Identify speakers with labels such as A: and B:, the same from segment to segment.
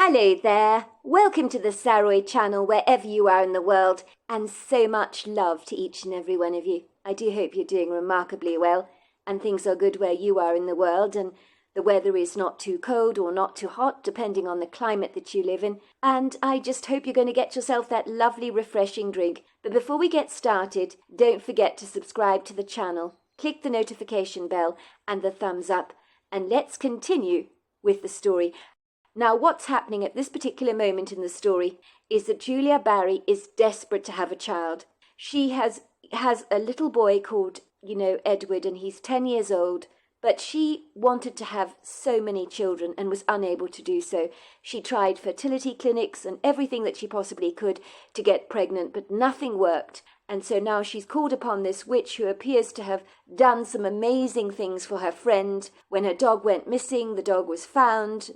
A: Hello there, welcome to the Saroy channel wherever you are in the world, and so much love to each and every one of you. I do hope you're doing remarkably well and things are good where you are in the world and the weather is not too cold or not too hot depending on the climate that you live in, and I just hope you're going to get yourself that lovely refreshing drink. But before we get started, don't forget to subscribe to the channel, click the notification bell and the thumbs up, and let's continue with the story. Now, what's happening at this particular moment in the story is that Julia Barry is desperate to have a child. She has a little boy called, Edward, and he's 10 years old, but she wanted to have so many children and was unable to do so. She tried fertility clinics and everything that she possibly could to get pregnant, but nothing worked. And so now she's called upon this witch who appears to have done some amazing things for her friend. When her dog went missing, the dog was found.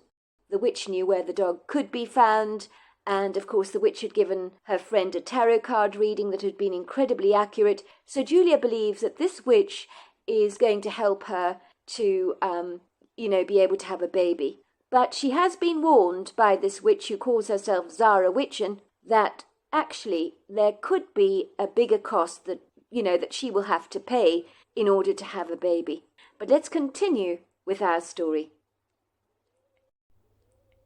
A: The witch knew where the dog could be found, and of course the witch had given her friend a tarot card reading that had been incredibly accurate. So Julia believes that this witch is going to help her to, be able to have a baby. But she has been warned by this witch who calls herself Zara Witchen that actually there could be a bigger cost that she will have to pay in order to have a baby. But let's continue with our story.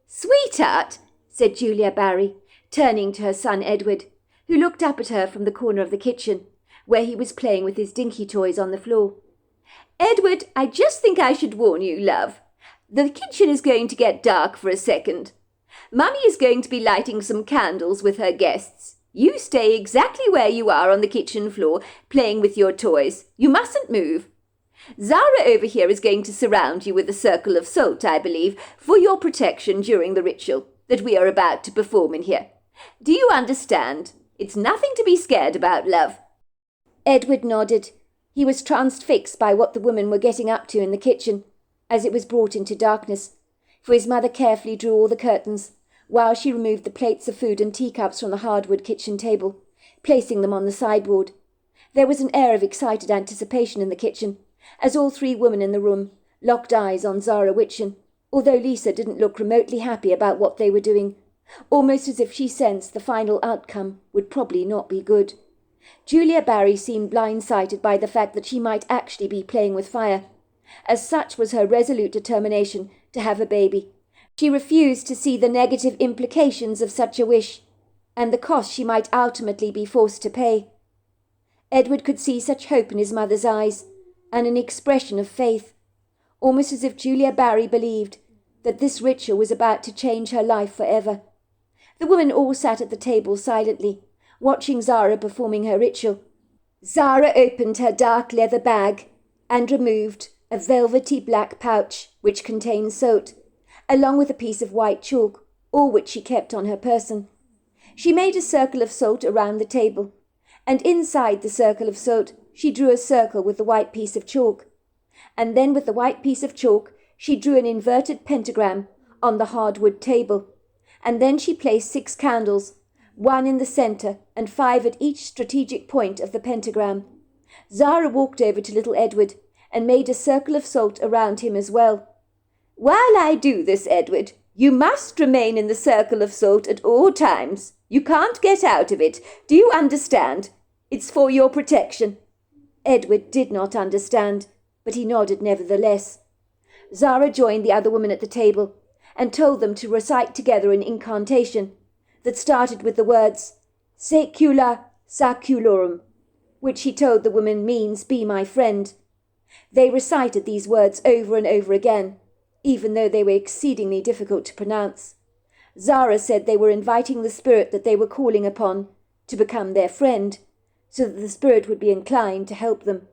A: "Sweetheart," said Julia Barry, turning to her son Edward, who looked up at her from the corner of the kitchen, where he was playing with his dinky toys on the floor. "Edward, I just think I should warn you, love. The kitchen is going to get dark for a second. Mummy is going to be lighting some candles with her guests. You stay exactly where you are on the kitchen floor, playing with your toys. You mustn't move. Zara over here is going to surround you with a circle of salt, I believe, for your protection during the ritual that we are about to perform in here. Do you understand? It's nothing to be scared about, love." Edward nodded. He was transfixed by what the women were getting up to in the kitchen, as it was brought into darkness, for his mother carefully drew all the curtains, while she removed the plates of food and teacups from the hardwood kitchen table, placing them on the sideboard. There was an air of excited anticipation in the kitchen, as all three women in the room locked eyes on Zara Witchen, although Lisa didn't look remotely happy about what they were doing, almost as if she sensed the final outcome would probably not be good. Julia Barry seemed blindsided by the fact that she might actually be playing with fire, as such was her resolute determination to have a baby. She refused to see the negative implications of such a wish, and the cost she might ultimately be forced to pay. Edward could see such hope in his mother's eyes, and an expression of faith, almost as if Julia Barry believed that this ritual was about to change her life forever. The women all sat at the table silently, watching Zara performing her ritual. Zara opened her dark leather bag and removed a velvety black pouch which contained salt, along with a piece of white chalk, all which she kept on her person. She made a circle of salt around the table, and inside the circle of salt she drew a circle with the white piece of chalk, and then with the white piece of chalk she drew an inverted pentagram on the hardwood table, and then she placed 6 candles, 1 in the centre and 5 at each strategic point of the pentagram. Zara walked over to little Edward and made a circle of salt around him as well. "While I do this, Edward, you must remain in the circle of salt at all times. You can't get out of it. Do you understand? It's for your protection." Edward did not understand, but he nodded nevertheless. Zara joined the other women at the table and told them to recite together an incantation that started with the words "Secula Saculorum," which he told the women means "be my friend." They recited these words over and over again, even though they were exceedingly difficult to pronounce. Zara said they were inviting the spirit that they were calling upon to become their friend, so that the spirit would be inclined to help them.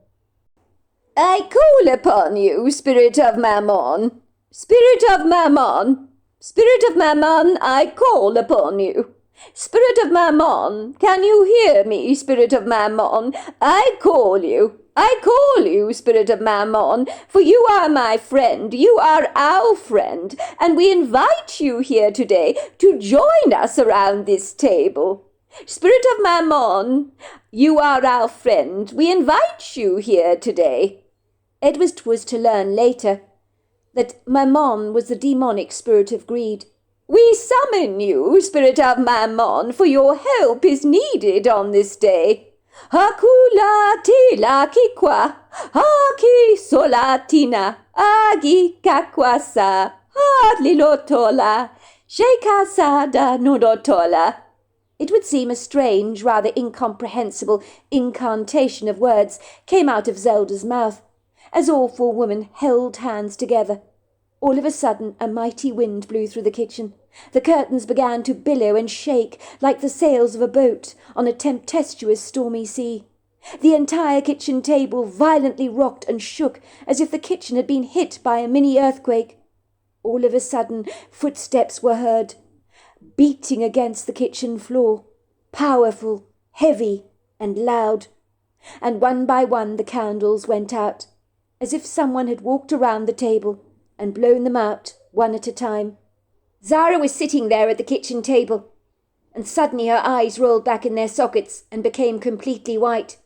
A: "I call upon you, Spirit of Mammon. Spirit of Mammon. Spirit of Mammon, I call upon you. Spirit of Mammon, can you hear me, Spirit of Mammon? I call you. I call you, Spirit of Mammon, for you are my friend, you are our friend, and we invite you here today to join us around this table. Spirit of Mammon, you are our friend, we invite you here today." Edward was to learn later that Mammon was the demonic spirit of greed, We summon you, spirit of Mammon, for your help is needed on this day. Hakula tila kikwa, haki solatina, agi kakwasa, hadlilotola, shekasada nodotola. It would seem a strange, rather incomprehensible incantation of words came out of Zelda's mouth, as all four women held hands together. All of a sudden a mighty wind blew through the kitchen. The curtains began to billow and shake like the sails of a boat on a tempestuous stormy sea. The entire kitchen table violently rocked and shook as if the kitchen had been hit by a mini-earthquake. All of a sudden footsteps were heard, beating against the kitchen floor, powerful, heavy, and loud. And one by one the candles went out, as if someone had walked around the table and blown them out one at a time. Zara was sitting there at the kitchen table, and suddenly her eyes rolled back in their sockets and became completely white.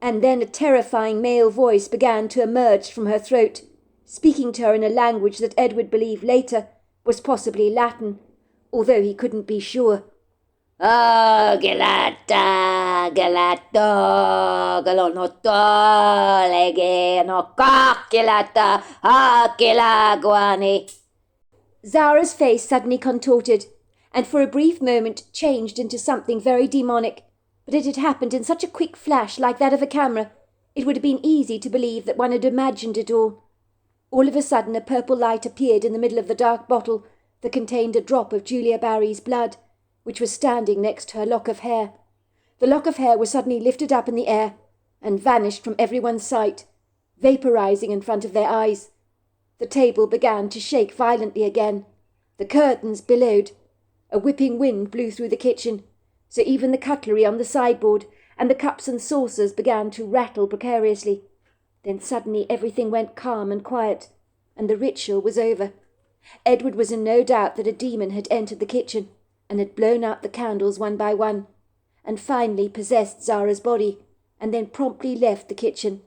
A: And then a terrifying male voice began to emerge from her throat, speaking to her in a language that Edward believed later was possibly Latin, although he couldn't be sure. Oh, gelata, gelato, galonoto, lege, no gelata, guani. Zara's face suddenly contorted, and for a brief moment changed into something very demonic, but it had happened in such a quick flash like that of a camera, it would have been easy to believe that one had imagined it all. All of a sudden a purple light appeared in the middle of the dark bottle that contained a drop of Julia Barry's blood, which was standing next to her lock of hair. The lock of hair was suddenly lifted up in the air and vanished from everyone's sight, vaporizing in front of their eyes. The table began to shake violently again. The curtains billowed. A whipping wind blew through the kitchen, so even the cutlery on the sideboard and the cups and saucers began to rattle precariously. Then suddenly everything went calm and quiet, and the ritual was over. Edward was in no doubt that a demon had entered the kitchen and had blown out the candles one by one, and finally possessed Zara's body, and then promptly left the kitchen.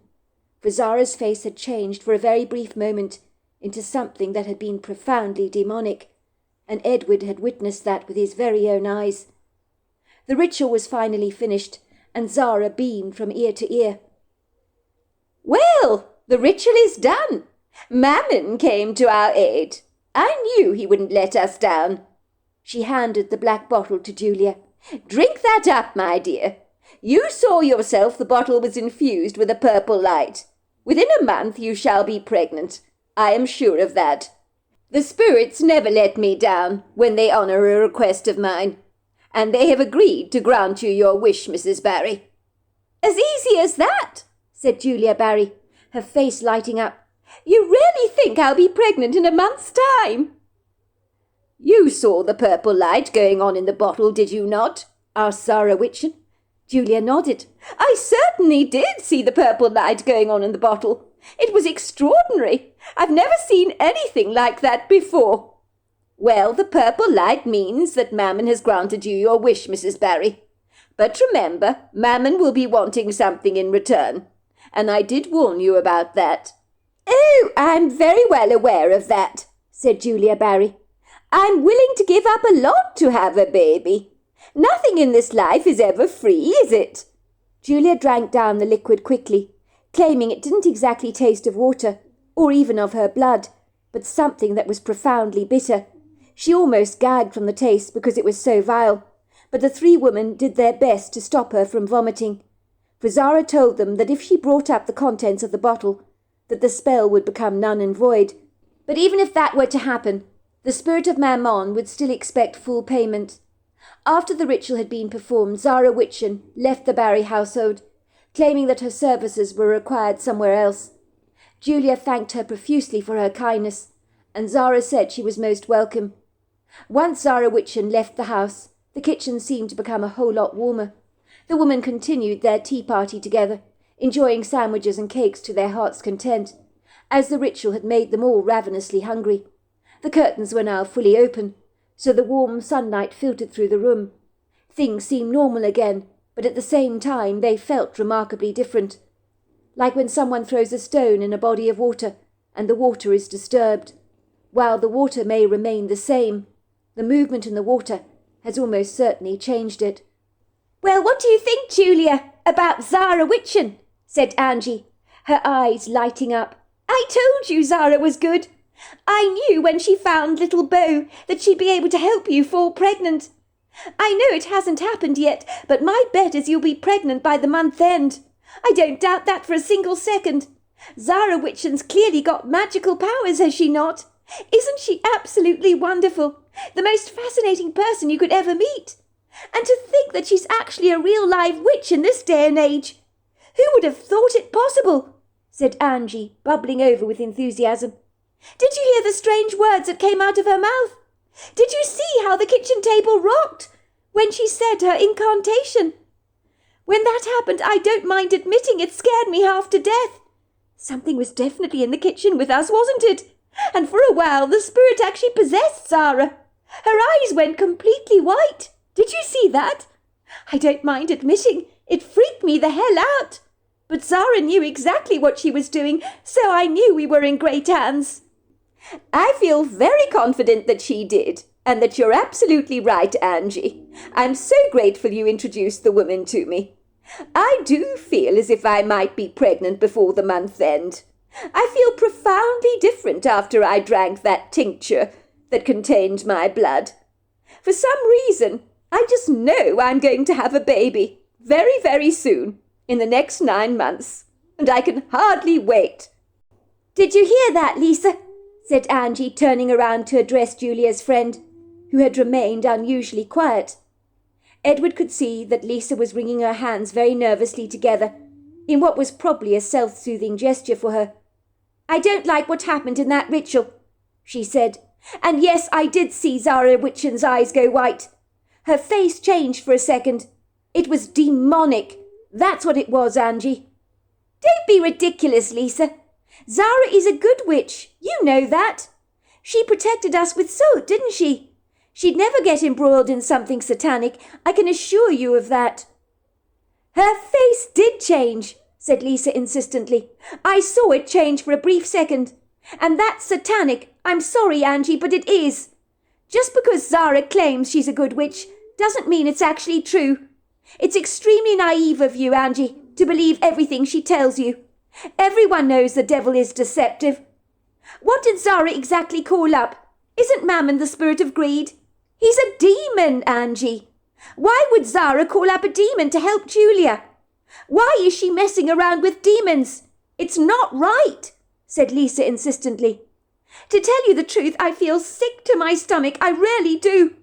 A: For Zara's face had changed for a very brief moment into something that had been profoundly demonic, and Edward had witnessed that with his very own eyes. The ritual was finally finished, and Zara beamed from ear to ear. Well, the ritual is done. Mammon came to our aid. I knew he wouldn't let us down. She handed the black bottle to Julia. Drink that up, my dear. You saw yourself the bottle was infused with a purple light. Within a month you shall be pregnant. I am sure of that. The spirits never let me down when they honour a request of mine, and they have agreed to grant you your wish, Mrs. Barry. As easy as that, said Julia Barry, her face lighting up. You really think I'll be pregnant in a month's time? You saw the purple light going on in the bottle, did you not? Asked Zara Witchen. Julia nodded. I certainly did see the purple light going on in the bottle. It was extraordinary. I've never seen anything like that before. Well, the purple light means that Mammon has granted you your wish, Mrs. Barry. But remember, Mammon will be wanting something in return, and I did warn you about that. Oh, I'm very well aware of that, said Julia Barry. I'm willing to give up a lot to have a baby. Nothing in this life is ever free, is it? Julia drank down the liquid quickly, claiming it didn't exactly taste of water, or even of her blood, but something that was profoundly bitter. She almost gagged from the taste because it was so vile, but the three women did their best to stop her from vomiting. For Zara told them that if she brought up the contents of the bottle, that the spell would become null and void. But even if that were to happen, the spirit of Mammon would still expect full payment. After the ritual had been performed, Zara Witchen left the Barry household, claiming that her services were required somewhere else. Julia thanked her profusely for her kindness, and Zara said she was most welcome. Once Zara Witchen left the house, the kitchen seemed to become a whole lot warmer. The women continued their tea party together, enjoying sandwiches and cakes to their heart's content, as the ritual had made them all ravenously hungry. The curtains were now fully open, so the warm sunlight filtered through the room. Things seemed normal again, but at the same time they felt remarkably different, like when someone throws a stone in a body of water and the water is disturbed. While the water may remain the same, The movement in the water has almost certainly changed it. "Well, what do you think, Julia, about Zara Witchen?" said Angie, her eyes lighting up. "I told you Zara was good. I knew when she found little Beau that she'd be able to help you fall pregnant. I know it hasn't happened yet, but my bet is you'll be pregnant by the month end. I don't doubt that for a single second. Zara Witchen's clearly got magical powers, has she not? Isn't she absolutely wonderful? The most fascinating person you could ever meet. And to think that she's actually a real live witch in this day and age. Who would have thought it possible?" said Angie, bubbling over with enthusiasm. "Did you hear the strange words that came out of her mouth? Did you see how the kitchen table rocked when she said her incantation? When that happened, I don't mind admitting it scared me half to death. Something was definitely in the kitchen with us, wasn't it? And for a while the spirit actually possessed Zara. Her eyes went completely white. Did you see that? I don't mind admitting it freaked me the hell out. But Zara knew exactly what she was doing, so I knew we were in great hands." "I feel very confident that she did, and that you're absolutely right, Angie. I'm so grateful you introduced the woman to me. I do feel as if I might be pregnant before the month end. I feel profoundly different after I drank that tincture that contained my blood. For some reason, I just know I'm going to have a baby very, very soon, in the next 9 months, and I can hardly wait." "Did you hear that, Lisa?" said Angie, turning around to address Julia's friend, who had remained unusually quiet. Edward could see that Lisa was wringing her hands very nervously together, in what was probably a self-soothing gesture for her. "I don't like what happened in that ritual," she said. "And yes, I did see Zara Witchen's eyes go white. Her face changed for a second. It was demonic. That's what it was, Angie." "Don't be ridiculous, Lisa. Zara is a good witch. You know that. She protected us with salt, didn't she? She'd never get embroiled in something satanic. I can assure you of that." "Her face did change," said Lisa insistently. "I saw it change for a brief second. And that's satanic. I'm sorry, Angie, but it is. Just because Zara claims she's a good witch doesn't mean it's actually true. It's extremely naive of you, Angie, to believe everything she tells you. Everyone knows the devil is deceptive. What did Zara exactly call up? Isn't Mammon the spirit of greed? He's a demon, Angie. Why would Zara call up a demon to help Julia? Why is she messing around with demons? It's not right," said Lisa insistently. "To tell you the truth, I feel sick to my stomach. I really do.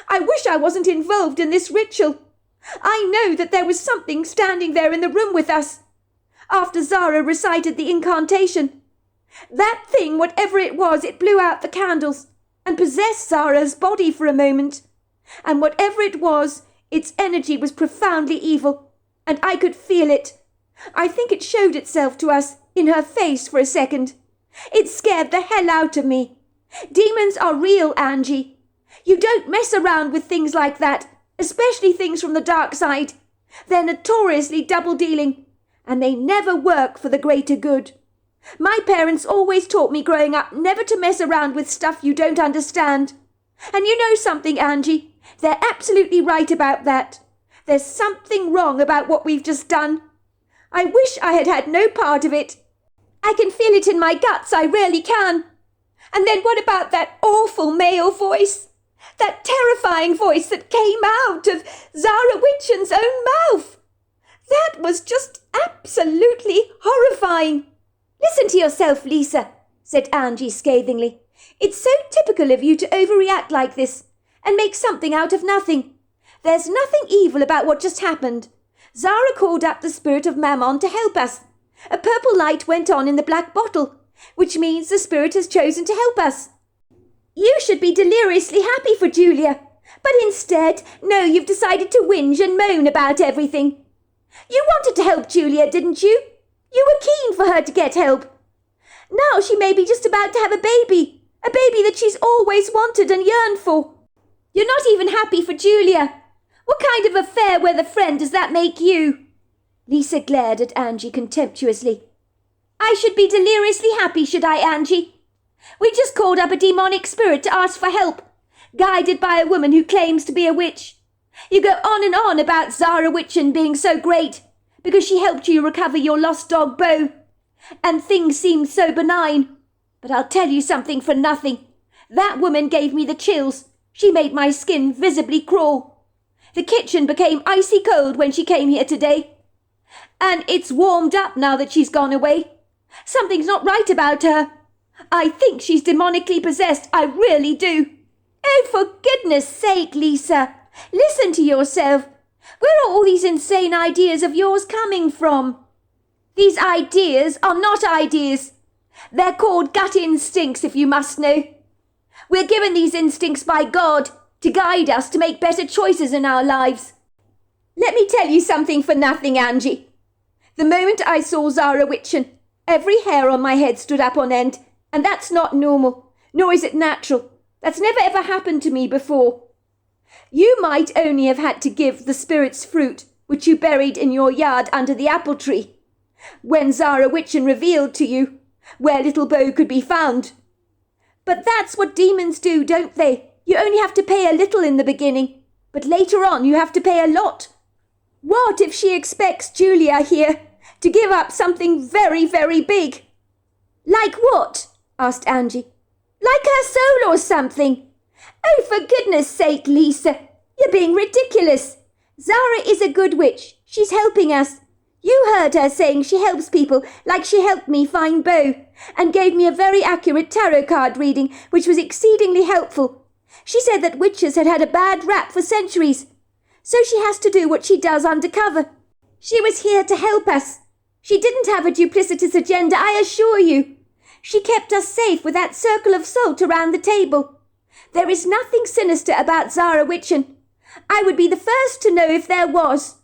A: I wish I wasn't involved in this ritual. I know that there was something standing there in the room with us after Zara recited the incantation. That thing, whatever it was, it blew out the candles and possessed Zara's body for a moment. And whatever it was, its energy was profoundly evil, and I could feel it. I think it showed itself to us in her face for a second. It scared the hell out of me. Demons are real, Angie. You don't mess around with things like that, especially things from the dark side. They're notoriously double-dealing, and they never work for the greater good. My parents always taught me growing up never to mess around with stuff you don't understand. And you know something, Angie? They're absolutely right about that. There's something wrong about what we've just done. I wish I had had no part of it. I can feel it in my guts, I really can. And then what about that awful male voice? That terrifying voice that came out of Zara Witchen's own mouth. That was just absolutely horrifying. Listen to yourself, Lisa, said Angie scathingly. It's so typical of you to overreact like this and make something out of nothing. There's nothing evil about what just happened. Zara called up the spirit of Mammon to help us. A purple light went on in the black bottle, which means the spirit has chosen to help us. You should be deliriously happy for Julia, but instead, no, you've decided to whinge and moan about everything. You wanted to help Julia, didn't you? You were keen for her to get help. Now she may be just about to have a baby that she's always wanted and yearned for. You're not even happy for Julia. What kind of a fair-weather friend does that make you? Lisa glared at Angie contemptuously. I should be deliriously happy, should I, Angie? We just called up a demonic spirit to ask for help. guided by a woman who claims to be a witch. You go on and on about Zara Witchen being so great because she helped you recover your lost dog Bo, and things seemed so benign. But I'll tell you something for nothing. That woman gave me the chills. She made my skin visibly crawl. The kitchen became icy cold when she came here today. And it's warmed up now that she's gone away. Something's not right about her. I think she's demonically possessed, I really do. Oh, for goodness sake, Lisa, listen to yourself. Where are all these insane ideas of yours coming from? These ideas are not ideas. They're called gut instincts, if you must know. We're given these instincts by God to guide us to make better choices in our lives. Let me tell you something for nothing, Angie. The moment I saw Zara Witchen, every hair on my head stood up on end, and that's not normal, nor is it natural. That's never ever happened to me before. You might only have had to give the spirit's fruit, which you buried in your yard under the apple tree, when Zara Witchen revealed to you where little Bo could be found. But that's what demons do, don't they? You only have to pay a little in the beginning, but later on you have to pay a lot. What if she expects Julia here to give up something very, very big? Like what? Asked Angie. Like her soul or something. Oh, for goodness sake, Lisa, you're being ridiculous. Zara is a good witch. She's helping us. You heard her saying she helps people like she helped me find Bo, and gave me a very accurate tarot card reading, which was exceedingly helpful. She said that witches had had a bad rap for centuries, so she has to do what she does undercover. She was here to help us. She didn't have a duplicitous agenda, I assure you. She kept us safe with that circle of salt around the table. There is nothing sinister about Zara Witchen. I would be the first to know if there was.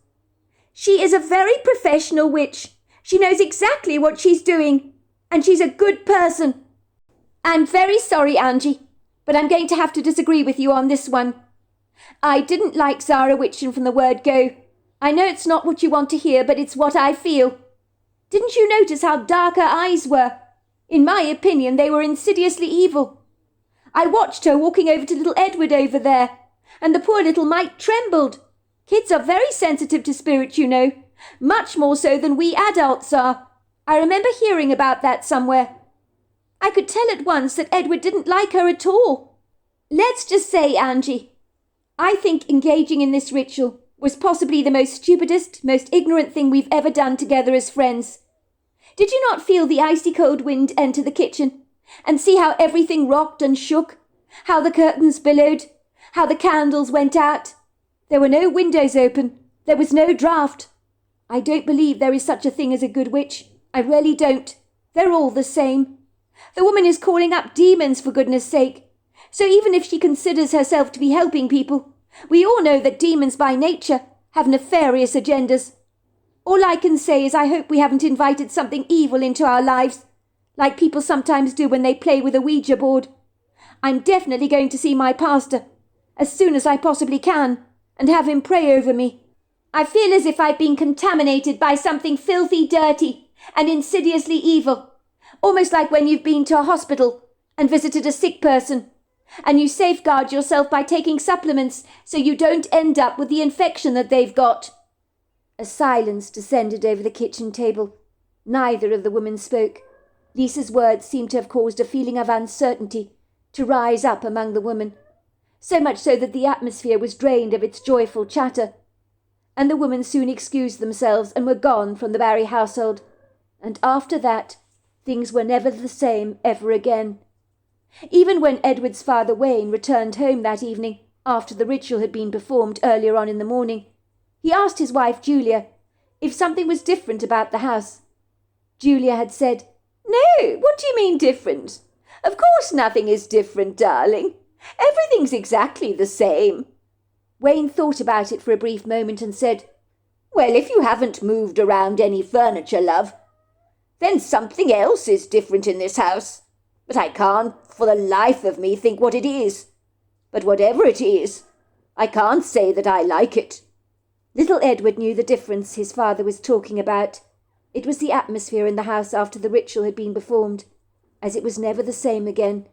A: She is a very professional witch. She knows exactly what she's doing, and she's a good person. I'm very sorry, Angie, but I'm going to have to disagree with you on this one. I didn't like Zara Witchen from the word go. I know it's not what you want to hear, but it's what I feel. Didn't you notice how dark her eyes were? In my opinion, they were insidiously evil. I watched her walking over to little Edward over there, and the poor little mite trembled. Kids are very sensitive to spirit, you know, much more so than we adults are. I remember hearing about that somewhere. I could tell at once that Edward didn't like her at all. Let's just say, Angie, I think engaging in this ritual was possibly the most stupidest, most ignorant thing we've ever done together as friends. Did you not feel the icy cold wind enter the kitchen, and see how everything rocked and shook, how the curtains billowed, how the candles went out? There were no windows open. There was no draught. I don't believe there is such a thing as a good witch. I really don't. They're all the same. The woman is calling up demons, for goodness sake. So even if she considers herself to be helping people, we all know that demons by nature have nefarious agendas. All I can say is I hope we haven't invited something evil into our lives, like people sometimes do when they play with a Ouija board. I'm definitely going to see my pastor as soon as I possibly can, and have him pray over me. I feel as if I've been contaminated by something filthy, dirty, and insidiously evil, almost like when you've been to a hospital and visited a sick person, and you safeguard yourself by taking supplements so you don't end up with the infection that they've got. A silence descended over the kitchen table. Neither of the women spoke. Lisa's words seemed to have caused a feeling of uncertainty to rise up among the women, so much so that the atmosphere was drained of its joyful chatter, and the women soon excused themselves and were gone from the Barry household, and after that things were never the same ever again. Even when Edward's father Wayne returned home that evening, after the ritual had been performed earlier on in the morning, he asked his wife Julia if something was different about the house. Julia had said, "No, what do you mean different? Of course nothing is different, darling. Everything's exactly the same." Wayne thought about it for a brief moment and said, "Well, if you haven't moved around any furniture, love, then something else is different in this house. But I can't for the life of me think what it is. But whatever it is, I can't say that I like it." Little Edward knew the difference his father was talking about. It was the atmosphere in the house after the ritual had been performed, as it was never the same again.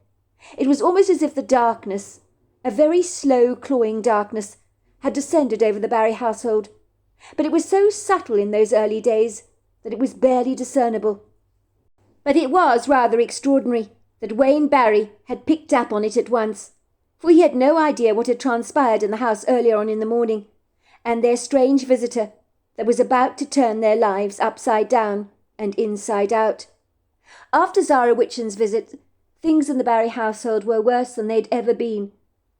A: It was almost as if the darkness, A very slow, clawing darkness had descended over the Barry household, but it was so subtle in those early days that it was barely discernible. But it was rather extraordinary that Wayne Barry had picked up on it at once, for he had no idea what had transpired in the house earlier on in the morning, and their strange visitor that was about to turn their lives upside down and inside out. After Zara Witchen's visit, things in the Barry household were worse than they'd ever been,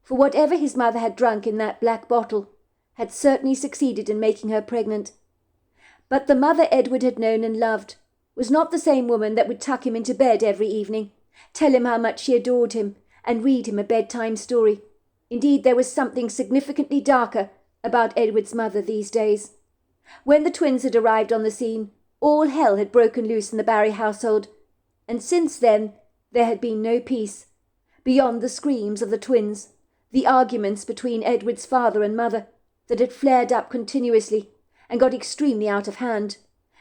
A: for whatever his mother had drunk in that black bottle had certainly succeeded in making her pregnant. But the mother Edward had known and loved was not the same woman that would tuck him into bed every evening, tell him how much she adored him, and read him a bedtime story. Indeed, there was something significantly darker about Edward's mother these days. When the twins had arrived on the scene, all hell had broken loose in the Barry household, and since then there had been no peace. Beyond the screams of the twins, the arguments between Edward's father and mother that had flared up continuously and got extremely out of hand,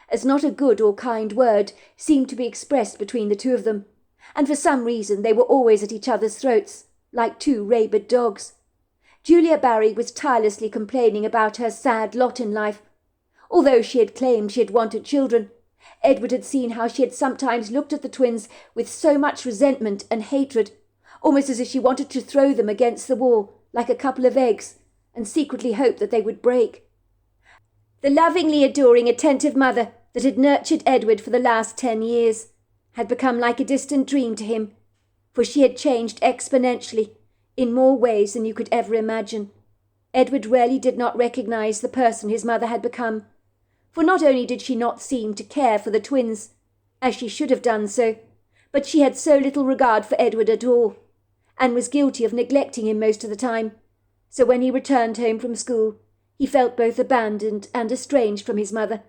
A: as not a good or kind word seemed to be expressed between the two of them, and for some reason they were always at each other's throats, like two rabid dogs. Julia Barry was tirelessly complaining about her sad lot in life. Although she had claimed she had wanted children, Edward had seen how she had sometimes looked at the twins with so much resentment and hatred, almost as if she wanted to throw them against the wall like a couple of eggs, and secretly hoped that they would break. The lovingly adoring, attentive mother that had nurtured Edward for the last 10 years had become like a distant dream to him, for she had changed exponentially in more ways than you could ever imagine. Edward rarely did not recognize the person his mother had become, for not only did she not seem to care for the twins, as she should have done so, but she had so little regard for Edward at all, and was guilty of neglecting him most of the time. So when he returned home from school, he felt both abandoned and estranged from his mother,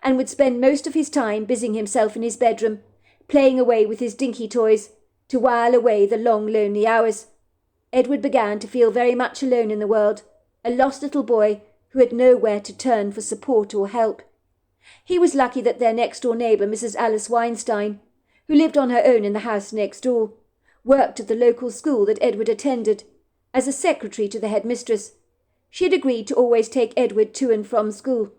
A: and would spend most of his time busying himself in his bedroom, playing away with his dinky toys, to while away the long, lonely hours. Edward began to feel very much alone in the world, a lost little boy who had nowhere to turn for support or help. He was lucky that their next-door neighbour, Mrs. Alice Weinstein, who lived on her own in the house next door, worked at the local school that Edward attended, as a secretary to the headmistress. She had agreed to always take Edward to and from school.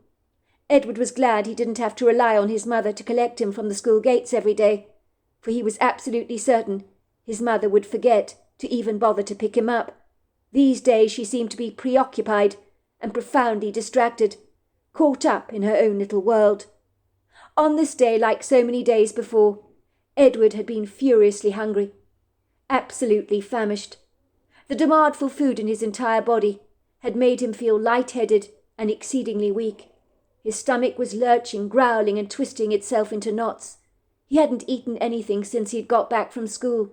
A: Edward was glad he didn't have to rely on his mother to collect him from the school gates every day, for he was absolutely certain his mother would forget to even bother to pick him up. These days she seemed to be preoccupied and profoundly distracted, caught up in her own little world. On this day, like so many days before, Edward had been furiously hungry, absolutely famished. The demand for food in his entire body had made him feel light-headed and exceedingly weak. His stomach was lurching, growling and twisting itself into knots. He hadn't eaten anything since he'd got back from school.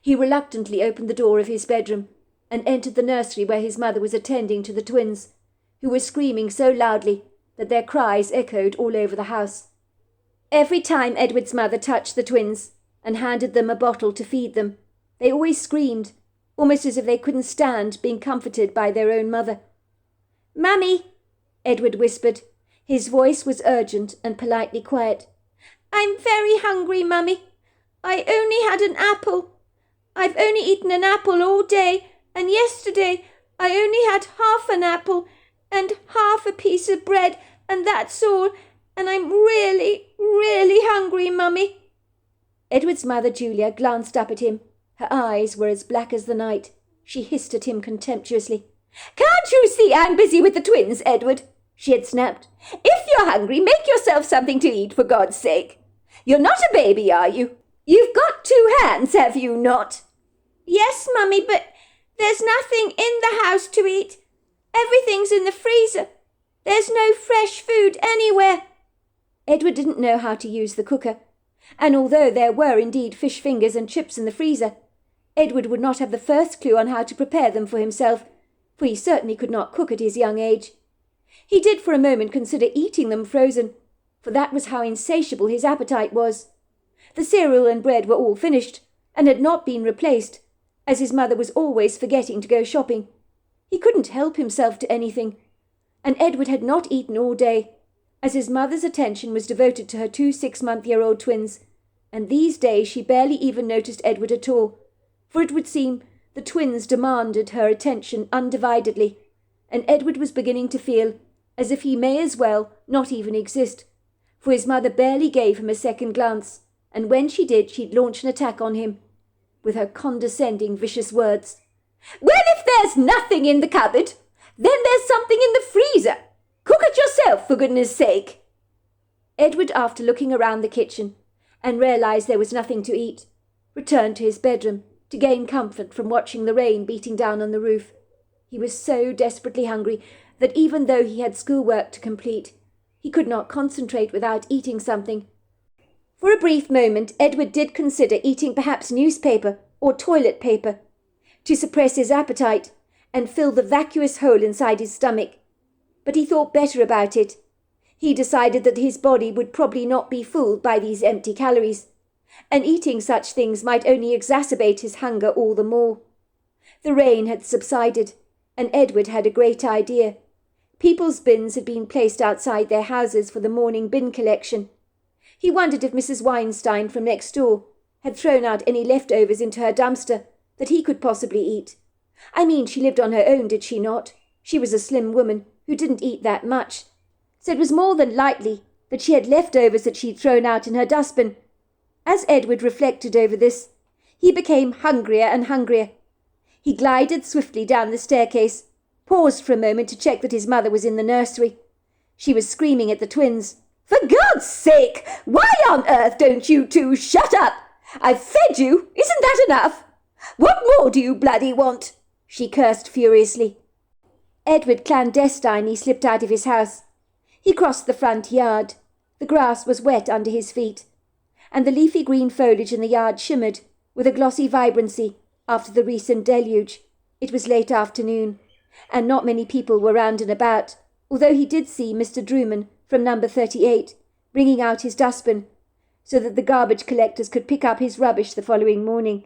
A: He reluctantly opened the door of his bedroom and entered the nursery where his mother was attending to the twins, who were screaming so loudly that their cries echoed all over the house. Every time Edward's mother touched the twins and handed them a bottle to feed them, they always screamed, almost as if they couldn't stand being comforted by their own mother. "Mummy," Edward whispered. His voice was urgent and politely quiet. "I'm very hungry, Mummy. I only had an apple. I've only eaten an apple all day, and yesterday I only had half an apple and half a piece of bread, and that's all, and I'm really, really hungry, Mummy." Edward's mother, Julia, glanced up at him. Her eyes were as black as the night. She hissed at him contemptuously. "Can't you see I'm busy with the twins, Edward?" she had snapped. "If you're hungry, make yourself something to eat, for God's sake. You're not a baby, are you? You've got 2 hands, have you not?" "Yes, Mummy, but there's nothing in the house to eat. Everything's in the freezer. There's no fresh food anywhere." Edward didn't know how to use the cooker, and although there were indeed fish fingers and chips in the freezer, Edward would not have the first clue on how to prepare them for himself, for he certainly could not cook at his young age. He did for a moment consider eating them frozen, for that was how insatiable his appetite was. The cereal and bread were all finished, and had not been replaced, as his mother was always forgetting to go shopping. He couldn't help himself to anything, and Edward had not eaten all day, as his mother's attention was devoted to her 2 6-month-year-old twins, and these days she barely even noticed Edward at all, for it would seem The twins demanded her attention undividedly, and Edward was beginning to feel as if he may as well not even exist, for his mother barely gave him a second glance, and when she did, she'd launch an attack on him, with her condescending, vicious words. "Well, if there's nothing in the cupboard, then there's something in the freezer. Cook it yourself, for goodness sake." Edward, after looking around the kitchen and realised there was nothing to eat, returned to his bedroom to gain comfort from watching the rain beating down on the roof. He was so desperately hungry that even though he had schoolwork to complete, he could not concentrate without eating something. For a brief moment, Edward did consider eating perhaps newspaper or toilet paper to suppress his appetite and fill the vacuous hole inside his stomach. But he thought better about it. He decided that his body would probably not be fooled by these empty calories, and eating such things might only exacerbate his hunger all the more. The rain had subsided, and Edward had a great idea. People's bins had been placed outside their houses for the morning bin collection. He wondered if Mrs. Weinstein from next door had thrown out any leftovers into her dumpster that he could possibly eat. I mean, she lived on her own, did she not? She was a slim woman who didn't eat that much, so it was more than likely that she had leftovers that she'd thrown out in her dustbin. As Edward reflected over this, he became hungrier and hungrier. He glided swiftly down the staircase, paused for a moment to check that his mother was in the nursery. She was screaming at the twins. "For God's sake, why on earth don't you two shut up? I've fed you, isn't that enough? What more do you bloody want?" she cursed furiously. Edward clandestinely slipped out of his house. He crossed the front yard. The grass was wet under his feet, and the leafy green foliage in the yard shimmered with a glossy vibrancy after the recent deluge. It was late afternoon, and not many people were round and about, although he did see Mr. Drewman from number 38 bringing out his dustbin so that the garbage collectors could pick up his rubbish the following morning.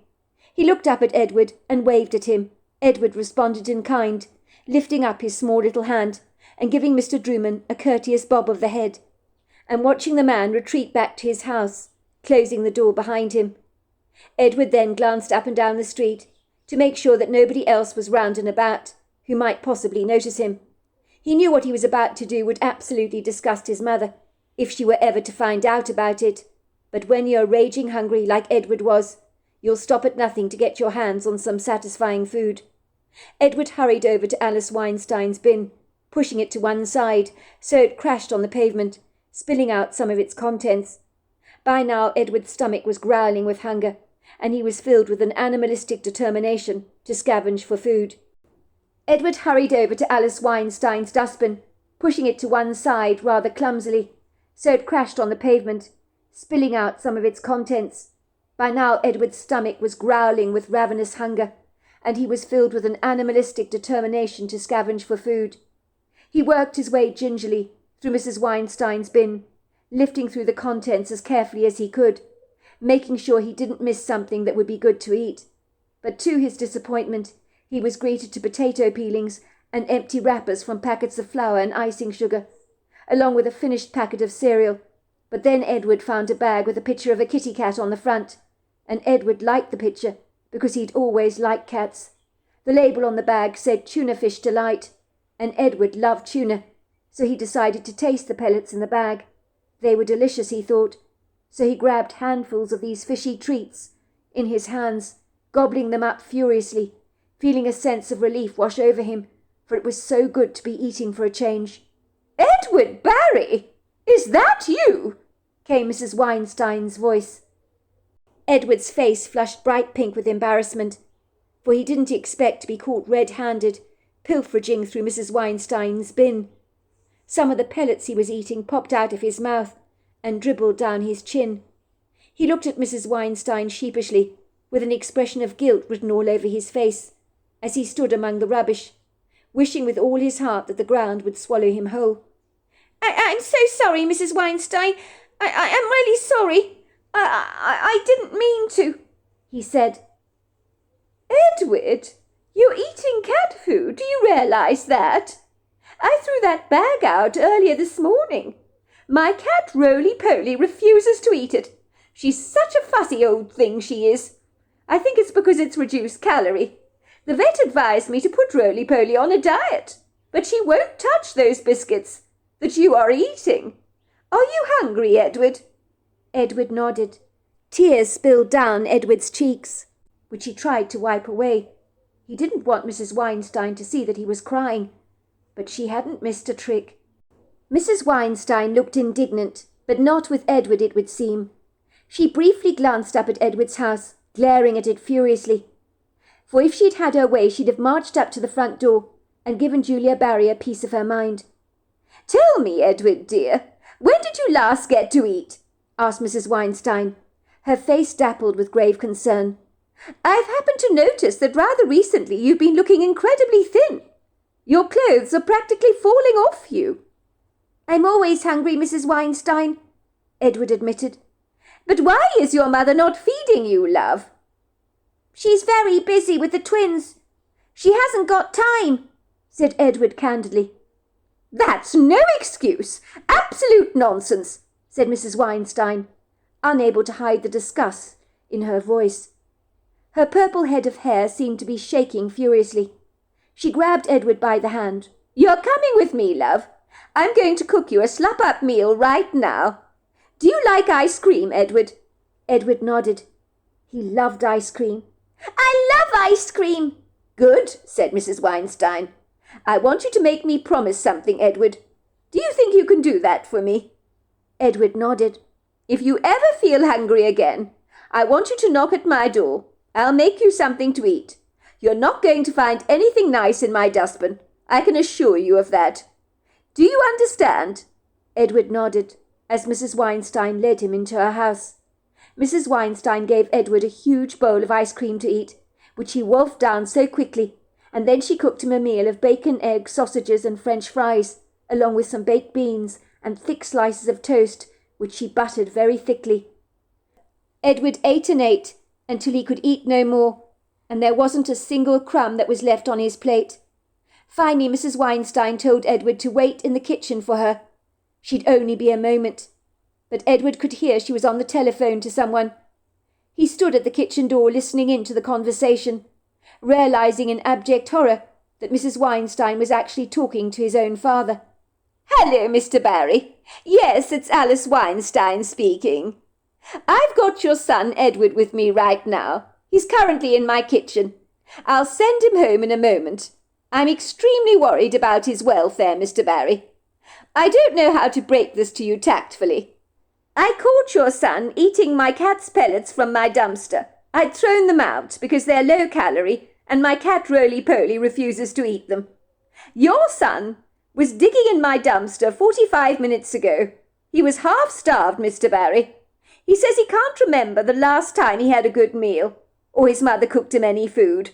A: He looked up at Edward and waved at him. Edward responded in kind, lifting up his small little hand and giving Mr. Drewman a courteous bob of the head, and watching the man retreat back to his house, closing the door behind him. Edward then glanced up and down the street to make sure that nobody else was round and about who might possibly notice him. He knew what he was about to do would absolutely disgust his mother, if she were ever to find out about it. But when you're raging hungry like Edward was, you'll stop at nothing to get your hands on some satisfying food. Edward hurried over to Alice Weinstein's bin, pushing it to one side so it crashed on the pavement, spilling out some of its contents. By now Edward's stomach was growling with hunger, and he was filled with an animalistic determination to scavenge for food. Edward hurried over to Alice Weinstein's dustbin, pushing it to one side rather clumsily, so it crashed on the pavement, spilling out some of its contents. By now Edward's stomach was growling with ravenous hunger, and he was filled with an animalistic determination to scavenge for food. He worked his way gingerly through Mrs. Weinstein's bin, lifting through the contents as carefully as he could, making sure he didn't miss something that would be good to eat. But to his disappointment, he was greeted to potato peelings and empty wrappers from packets of flour and icing sugar, along with a finished packet of cereal. But then Edward found a bag with a picture of a kitty cat on the front, and Edward liked the picture because he'd always liked cats. The label on the bag said Tuna Fish Delight, and Edward loved tuna, so he decided to taste the pellets in the bag. They were delicious, he thought, so he grabbed handfuls of these fishy treats in his hands, gobbling them up furiously, feeling a sense of relief wash over him, for it was so good to be eating for a change. "Edward Barry, is that you?" came Mrs. Weinstein's voice. Edward's face flushed bright pink with embarrassment, for he didn't expect to be caught red-handed, pilfering through Mrs. Weinstein's bin. Some of the pellets he was eating popped out of his mouth and dribbled down his chin. He looked at Mrs. Weinstein sheepishly, with an expression of guilt written all over his face, as he stood among the rubbish, wishing with all his heart that the ground would swallow him whole. I'm so sorry, Mrs. Weinstein. I am really sorry. I didn't mean to," he said. "Edward, you're eating cat food. Do you realise that? I threw that bag out earlier this morning. My cat Roly-Poly refuses to eat it. She's such a fussy old thing, she is. I think it's because it's reduced calorie. The vet advised me to put Roly-Poly on a diet, but she won't touch those biscuits that you are eating. Are you hungry, Edward?" Edward nodded. Tears spilled down Edward's cheeks, which he tried to wipe away. He didn't want Mrs. Weinstein to see that he was crying, but she hadn't missed a trick. Mrs. Weinstein looked indignant, but not with Edward, it would seem. She briefly glanced up at Edward's house, glaring at it furiously. For if she'd had her way, she'd have marched up to the front door and given Julia Barry a piece of her mind. "Tell me, Edward, dear, when did you last get to eat?" asked Mrs. Weinstein, her face dappled with grave concern. "I've happened to notice that rather recently you've been looking incredibly thin. Your clothes are practically falling off you." "I'm always hungry, Mrs. Weinstein," Edward admitted. "But why is your mother not feeding you, love?" "She's very busy with the twins. She hasn't got time," said Edward candidly. "That's no excuse. Absolute nonsense," said Mrs. Weinstein, unable to hide the disgust in her voice. Her purple head of hair seemed to be shaking furiously. She grabbed Edward by the hand. "You're coming with me, love. I'm going to cook you a slap-up meal right now. Do you like ice cream, Edward?" Edward nodded. He loved ice cream. "I love ice cream." "Good," said Mrs. Weinstein. "I want you to make me promise something, Edward. Do you think you can do that for me?" Edward nodded. "If you ever feel hungry again, I want you to knock at my door. I'll make you something to eat. You're not going to find anything nice in my dustbin. I can assure you of that. Do you understand?" Edward nodded as Mrs. Weinstein led him into her house. Mrs. Weinstein gave Edward a huge bowl of ice cream to eat, which he wolfed down so quickly, and then she cooked him a meal of bacon, egg, sausages and French fries, along with some baked beans and thick slices of toast, which she buttered very thickly. Edward ate and ate until he could eat no more, and there wasn't a single crumb that was left on his plate. Finally, Mrs. Weinstein told Edward to wait in the kitchen for her. She'd only be a moment, but Edward could hear she was on the telephone to someone. He stood at the kitchen door listening in to the conversation, realizing in abject horror that Mrs. Weinstein was actually talking to his own father. "Hello, Mr. Barry. Yes, it's Alice Weinstein speaking. I've got your son Edward with me right now. He's currently in my kitchen. I'll send him home in a moment. I'm extremely worried about his welfare, Mr. Barry. I don't know how to break this to you tactfully. I caught your son eating my cat's pellets from my dumpster. I'd thrown them out because they're low-calorie and my cat Roly-Poly refuses to eat them. Your son was digging in my dumpster 45 minutes ago. He was half-starved, Mr. Barry. He says he can't remember the last time he had a good meal, or his mother cooked him any food.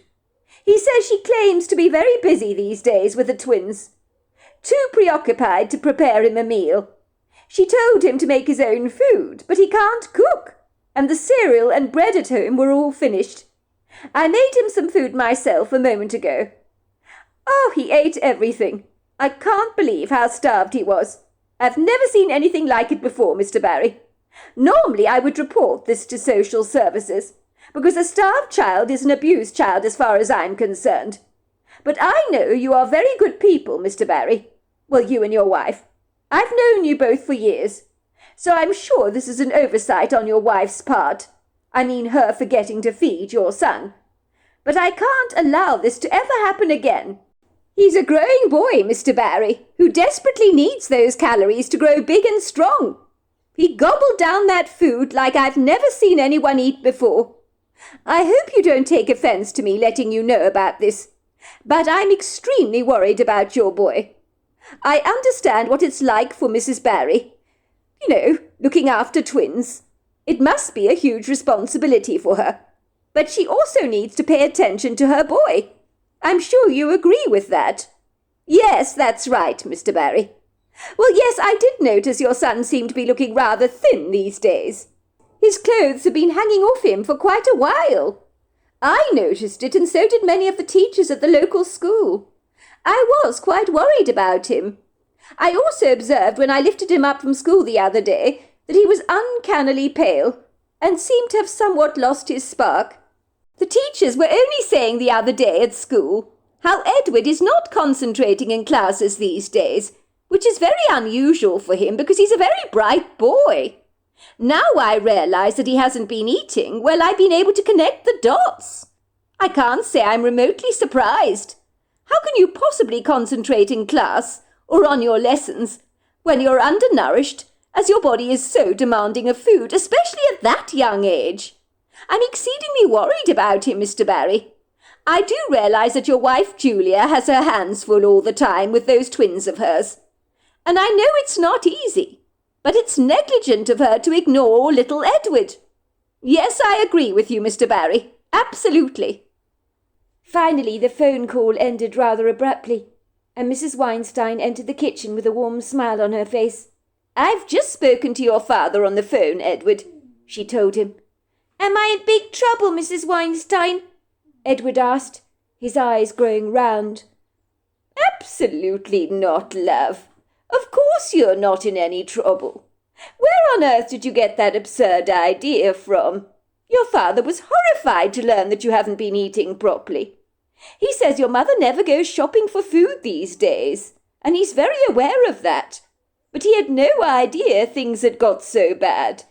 A: He says she claims to be very busy these days with the twins, too preoccupied to prepare him a meal. She told him to make his own food, but he can't cook, and the cereal and bread at home were all finished. I made him some food myself a moment ago. Oh, he ate everything. I can't believe how starved he was. I've never seen anything like it before, Mr. Barry. Normally I would report this to social services, because a starved child is an abused child as far as I'm concerned. But I know you are very good people, Mr. Barry. Well, you and your wife. I've known you both for years, so I'm sure this is an oversight on your wife's part. I mean her forgetting to feed your son. But I can't allow this to ever happen again. He's a growing boy, Mr. Barry, who desperately needs those calories to grow big and strong. He gobbled down that food like I've never seen anyone eat before. I hope you don't take offense to me letting you know about this, but I'm extremely worried about your boy. I understand what it's like for Mrs. Barry. You know, looking after twins. It must be a huge responsibility for her. But she also needs to pay attention to her boy. I'm sure you agree with that. Yes, that's right, Mr. Barry. Well, yes, I did notice your son seemed to be looking rather thin these days. His clothes have been hanging off him for quite a while. I noticed it, and so did many of the teachers at the local school. I was quite worried about him. I also observed when I lifted him up from school the other day that he was uncannily pale and seemed to have somewhat lost his spark. The teachers were only saying the other day at school how Edward is not concentrating in classes these days, which is very unusual for him because he's a very bright boy. Now I realise that he hasn't been eating, well, I've been able to connect the dots. I can't say I'm remotely surprised. How can you possibly concentrate in class or on your lessons when you're undernourished, as your body is so demanding of food, especially at that young age? I'm exceedingly worried about him, Mr. Barry. I do realise that your wife Julia has her hands full all the time with those twins of hers. And I know it's not easy, but it's negligent of her to ignore little Edward. Yes, I agree with you, Mr. Barry. Absolutely. Finally, the phone call ended rather abruptly, and Mrs. Weinstein entered the kitchen with a warm smile on her face. I've just spoken to your father on the phone, Edward, she told him. Am I in big trouble, Mrs. Weinstein? Edward asked, his eyes growing round. Absolutely not, love. Of course you're not in any trouble. Where on earth did you get that absurd idea from? Your father was horrified to learn that you haven't been eating properly. He says your mother never goes shopping for food these days, and he's very aware of that. But he had no idea things had got so bad.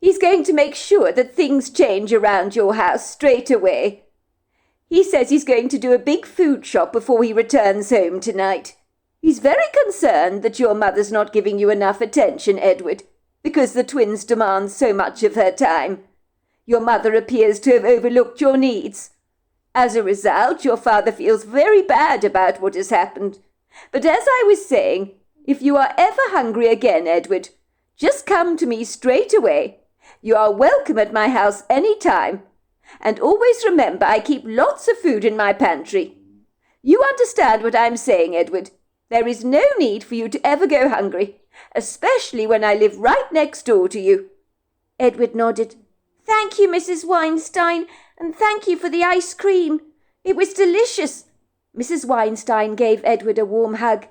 A: He's going to make sure that things change around your house straight away. He says he's going to do a big food shop before he returns home tonight. He's very concerned that your mother's not giving you enough attention, Edward, because the twins demand so much of her time. Your mother appears to have overlooked your needs. As a result, your father feels very bad about what has happened. But as I was saying, if you are ever hungry again, Edward, just come to me straight away. You are welcome at my house any time. And always remember I keep lots of food in my pantry. You understand what I'm saying, Edward. There is no need for you to ever go hungry, especially when I live right next door to you. Edward nodded. Thank you, Mrs. Weinstein, and thank you for the ice cream. It was delicious. Mrs. Weinstein gave Edward a warm hug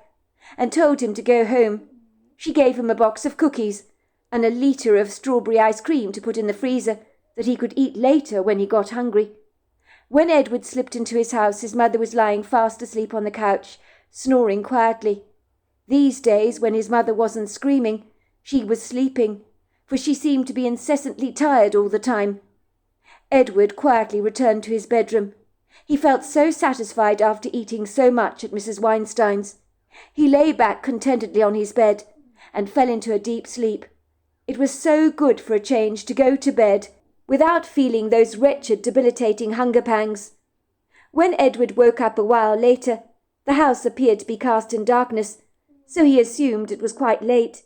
A: and told him to go home. She gave him a box of cookies and a litre of strawberry ice cream to put in the freezer that he could eat later when he got hungry. When Edward slipped into his house, his mother was lying fast asleep on the couch, snoring quietly. These days, when his mother wasn't screaming, she was sleeping, for she seemed to be incessantly tired all the time. Edward quietly returned to his bedroom. He felt so satisfied after eating so much at Mrs. Weinstein's. He lay back contentedly on his bed and fell into a deep sleep. It was so good for a change to go to bed without feeling those wretched, debilitating hunger pangs. When Edward woke up a while later, the house appeared to be cast in darkness, so he assumed it was quite late.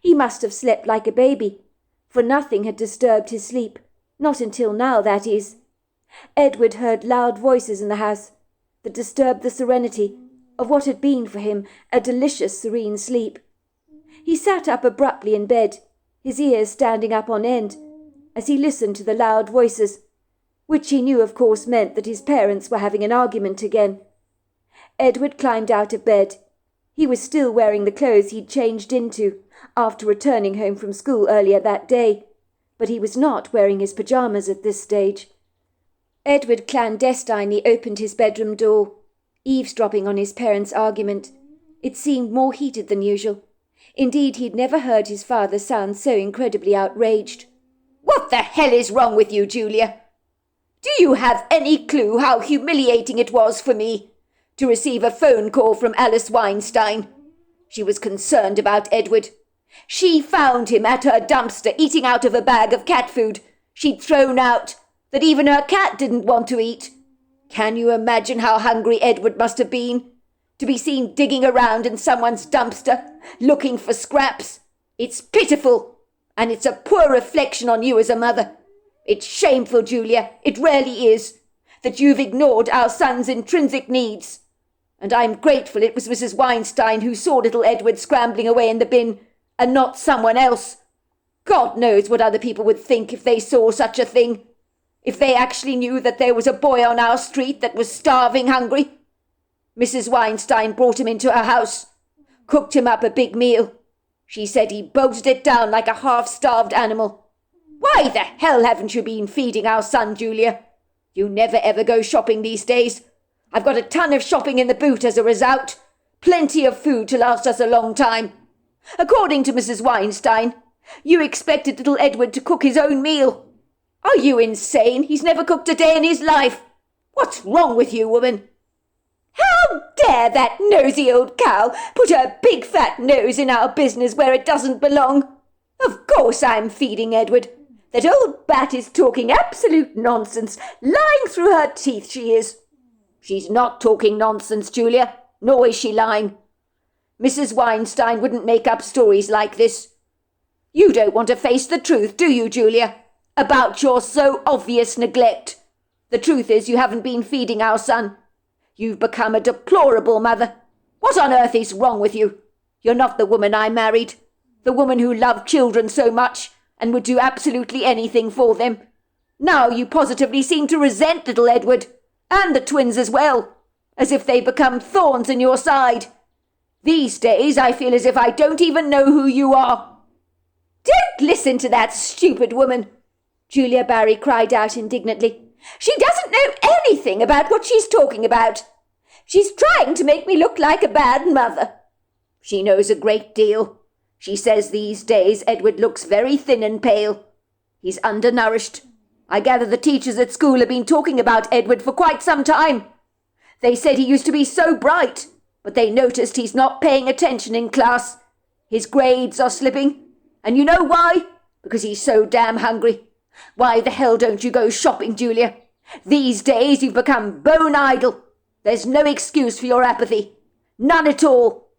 A: He must have slept like a baby, for nothing had disturbed his sleep, not until now, that is. Edward heard loud voices in the house that disturbed the serenity of what had been for him a delicious, serene sleep. He sat up abruptly in bed, his ears standing up on end, as he listened to the loud voices, which he knew of course meant that his parents were having an argument again. Edward climbed out of bed. He was still wearing the clothes he'd changed into after returning home from school earlier that day, but he was not wearing his pyjamas at this stage. Edward clandestinely opened his bedroom door, eavesdropping on his parents' argument. It seemed more heated than usual. Indeed, he'd never heard his father sound so incredibly outraged. "What the hell is wrong with you, Julia? Do you have any clue how humiliating it was for me to receive a phone call from Alice Weinstein? She was concerned about Edward. She found him at her dumpster eating out of a bag of cat food she'd thrown out that even her cat didn't want to eat. Can you imagine how hungry Edward must have been to be seen digging around in someone's dumpster looking for scraps? It's pitiful, and it's a poor reflection on you as a mother. It's shameful, Julia, it really is, that you've ignored our son's intrinsic needs. And I'm grateful it was Mrs. Weinstein who saw little Edward scrambling away in the bin, and not someone else. God knows what other people would think if they saw such a thing. If they actually knew that there was a boy on our street that was starving hungry. Mrs. Weinstein brought him into her house, cooked him up a big meal. She said he bolted it down like a half-starved animal. Why the hell haven't you been feeding our son, Julia?
B: You never ever go shopping these days. I've got a ton of shopping in the boot as a result. Plenty of food to last us a long time. According to Mrs. Weinstein, you expected little Edward to cook his own meal. Are you insane? He's never cooked a day in his life. What's wrong with you, woman?
A: How dare that nosy old cow put her big fat nose in our business where it doesn't belong? Of course I'm feeding Edward. That old bat is talking absolute nonsense. Lying through her teeth, she is.
B: She's not talking nonsense, Julia, nor is she lying. Mrs. Weinstein wouldn't make up stories like this. You don't want to face the truth, do you, Julia, about your so obvious neglect? The truth is you haven't been feeding our son. You've become a deplorable mother. What on earth is wrong with you? You're not the woman I married, the woman who loved children so much and would do absolutely anything for them. Now you positively seem to resent little Edward, and the twins as well, as if they become thorns in your side. These days I feel as if I don't even know who you are.
A: Don't listen to that stupid woman, Julia Barry cried out indignantly. She doesn't know anything about what she's talking about. She's trying to make me look like a bad mother.
B: She knows a great deal. She says these days Edward looks very thin and pale. He's undernourished. I gather the teachers at school have been talking about Edward for quite some time. They said he used to be so bright, but they noticed he's not paying attention in class. His grades are slipping. And you know why? Because he's so damn hungry. Why the hell don't you go shopping, Julia? These days you've become bone idle. There's no excuse for your apathy. None at all.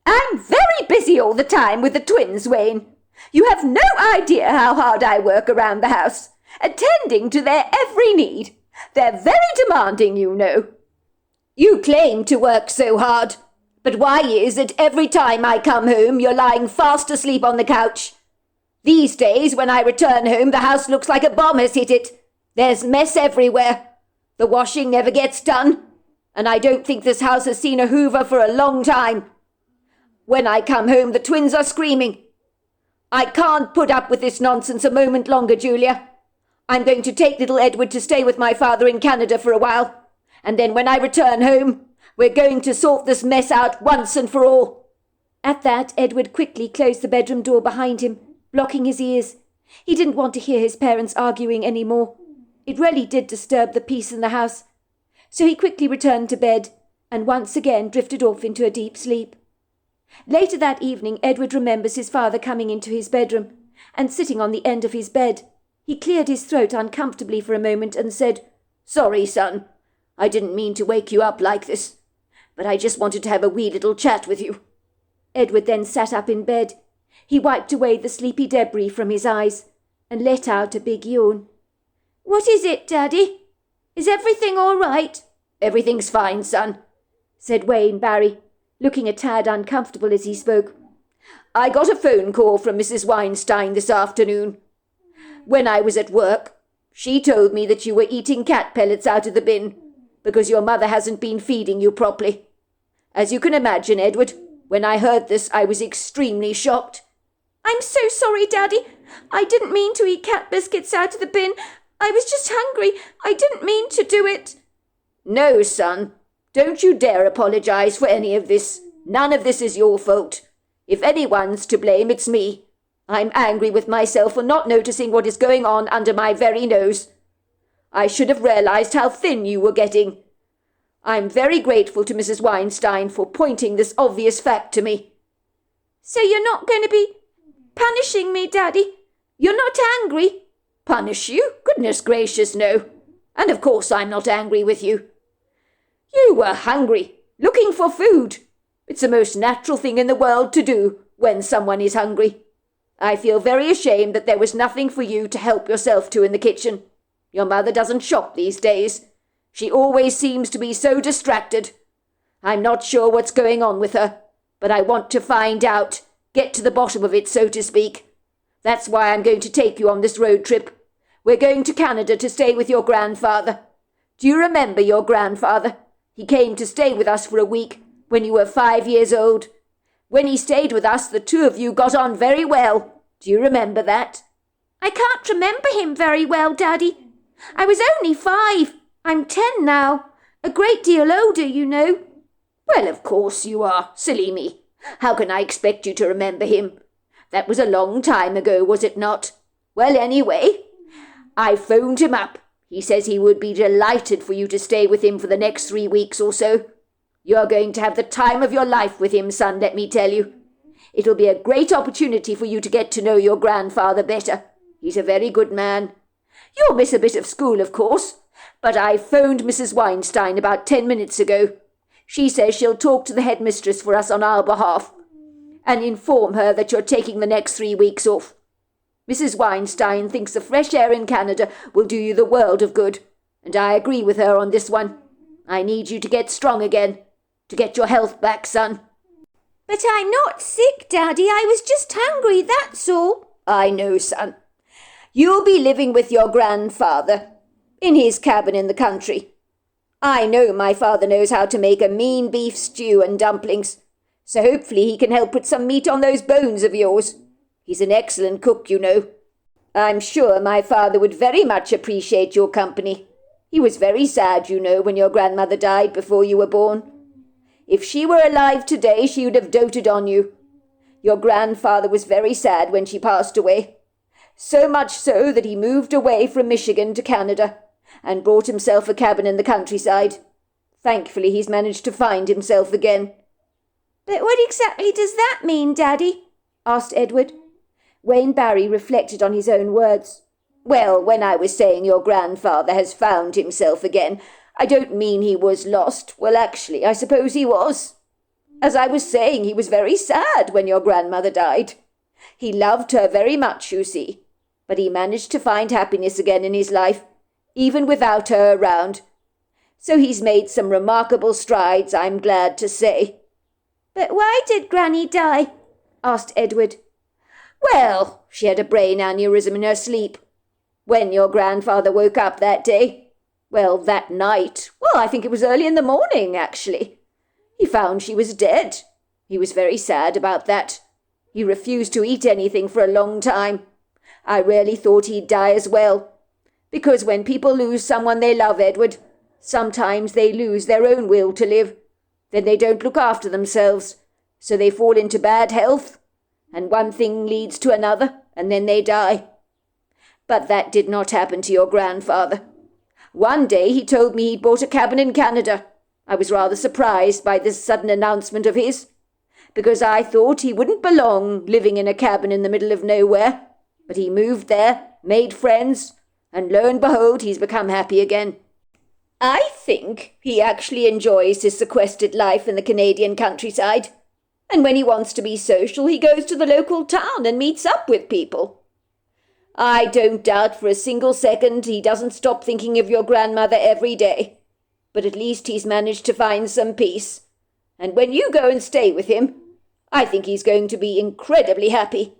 A: I'm very busy all the time with the twins, Wayne. You have no idea how hard I work around the house, attending to their every need. They're very demanding, you know.
B: You claim to work so hard, but why is it every time I come home you're lying fast asleep on the couch? These days, when I return home, the house looks like a bomb has hit it. There's mess everywhere. The washing never gets done, and I don't think this house has seen a hoover for a long time. When I come home, the twins are screaming. I can't put up with this nonsense a moment longer, Julia. I'm going to take little Edward to stay with my father in Canada for a while, and then when I return home, we're going to sort this mess out once and for all.
A: At that, Edward quickly closed the bedroom door behind him, blocking his ears. He didn't want to hear his parents arguing any more. It really did disturb the peace in the house. So he quickly returned to bed and once again drifted off into a deep sleep. Later that evening, Edward remembers his father coming into his bedroom and sitting on the end of his bed. He cleared his throat uncomfortably for a moment and said,
B: "Sorry, son. I didn't mean to wake you up like this, but I just wanted to have a wee little chat with you."
A: Edward then sat up in bed. He wiped away the sleepy debris from his eyes and let out a big yawn. "What is it, Daddy? Is everything all right?"
B: "Everything's fine, son,"
A: said Wayne Barry, looking a tad uncomfortable as he spoke.
B: "I got a phone call from Mrs. Weinstein this afternoon. When I was at work, she told me that you were eating cat pellets out of the bin because your mother hasn't been feeding you properly. As you can imagine, Edward, when I heard this, I was extremely shocked."
A: "I'm so sorry, Daddy. I didn't mean to eat cat biscuits out of the bin. I was just hungry. I didn't mean to do it."
B: "No, son. Don't you dare apologize for any of this. None of this is your fault. If anyone's to blame, it's me. I'm angry with myself for not noticing what is going on under my very nose. I should have realized how thin you were getting. I'm very grateful to Mrs. Weinstein for pointing this obvious fact to me."
A: "So you're not going to be punishing me, Daddy? You're not angry?"
B: "Punish you? Goodness gracious, no. And of course I'm not angry with you. You were hungry, looking for food. It's the most natural thing in the world to do when someone is hungry. I feel very ashamed that there was nothing for you to help yourself to in the kitchen. Your mother doesn't shop these days. She always seems to be so distracted. I'm not sure what's going on with her, but I want to find out, get to the bottom of it, so to speak. That's why I'm going to take you on this road trip. We're going to Canada to stay with your grandfather. Do you remember your grandfather? He came to stay with us for a week when you were 5 years old. When he stayed with us, the two of you got on very well. Do you remember that?"
A: "I can't remember him very well, Daddy." I was only 5. I'm 10 now. A great deal older, you know.
B: Well, of course you are, silly me. How can I expect you to remember him? That was a long time ago, was it not? Well, anyway, I phoned him up. He says he would be delighted for you to stay with him for the next 3 weeks or so. You're going to have the time of your life with him, son, let me tell you. It'll be a great opportunity for you to get to know your grandfather better. He's a very good man. You'll miss a bit of school, of course, but I phoned Mrs. Weinstein about 10 minutes ago. She says she'll talk to the headmistress for us on our behalf and inform her that you're taking the next 3 weeks off. Mrs. Weinstein thinks the fresh air in Canada will do you the world of good, and I agree with her on this one. I need you to get strong again, to get your health back, son.
A: But I'm not sick, Daddy. I was just hungry, that's all.
B: I know, son. You'll be living with your grandfather in his cabin in the country. I know my father knows how to make a mean beef stew and dumplings, so hopefully he can help put some meat on those bones of yours. He's an excellent cook, you know. I'm sure my father would very much appreciate your company. He was very sad, you know, when your grandmother died before you were born. If she were alive today, she would have doted on you. Your grandfather was very sad when she passed away. So much so that he moved away from Michigan to Canada and bought himself a cabin in the countryside. Thankfully, he's managed to find himself again.
A: But what exactly does that mean, Daddy? Asked Edward.
B: Wayne Barry reflected on his own words. Well, when I was saying your grandfather has found himself again, I don't mean he was lost. Well, actually, I suppose he was. As I was saying, he was very sad when your grandmother died. He loved her very much, you see, but he managed to find happiness again in his life, even without her around. So he's made some remarkable strides, I'm glad to say.
A: But why did Granny die? Asked Edward.
B: Well, she had a brain aneurysm in her sleep. When your grandfather woke up that day, that night, I think it was early in the morning, actually, he found she was dead. He was very sad about that. He refused to eat anything for a long time. I really thought he'd die as well. Because when people lose someone they love, Edward, sometimes they lose their own will to live. Then they don't look after themselves, so they fall into bad health, and one thing leads to another, and then they die. But that did not happen to your grandfather. One day he told me he'd bought a cabin in Canada. I was rather surprised by this sudden announcement of his, because I thought he wouldn't belong living in a cabin in the middle of nowhere. But he moved there, made friends, and lo and behold, he's become happy again. I think he actually enjoys his sequestered life in the Canadian countryside. And when he wants to be social, he goes to the local town and meets up with people. I don't doubt for a single second he doesn't stop thinking of your grandmother every day. But at least he's managed to find some peace. And when you go and stay with him, I think he's going to be incredibly happy.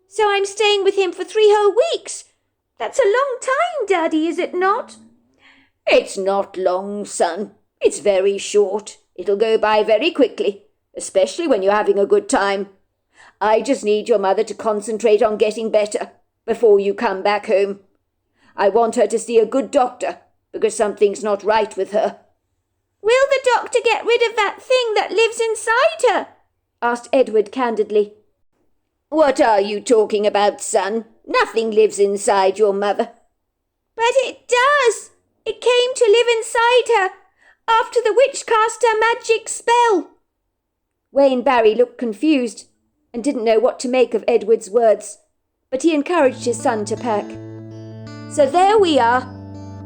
A: So I'm staying with him for 3 whole weeks? That's a long time, Daddy, is it not?
B: It's not long, son. It's very short. It'll go by very quickly, especially when you're having a good time. I just need your mother to concentrate on getting better before you come back home. I want her to see a good doctor, because something's not right with her.
A: Will the doctor get rid of that thing that lives inside her? Asked Edward candidly.
B: What are you talking about, son? Nothing lives inside your mother.
A: But it does. It came to live inside her after the witch cast her magic spell.
B: Wayne Barry looked confused and didn't know what to make of Edward's words, but he encouraged his son to pack.
A: So there we are.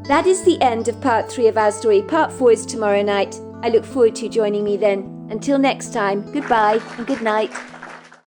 A: That is the end of part 3 of our story. Part 4 is tomorrow night. I look forward to you joining me then. Until next time, goodbye and good night.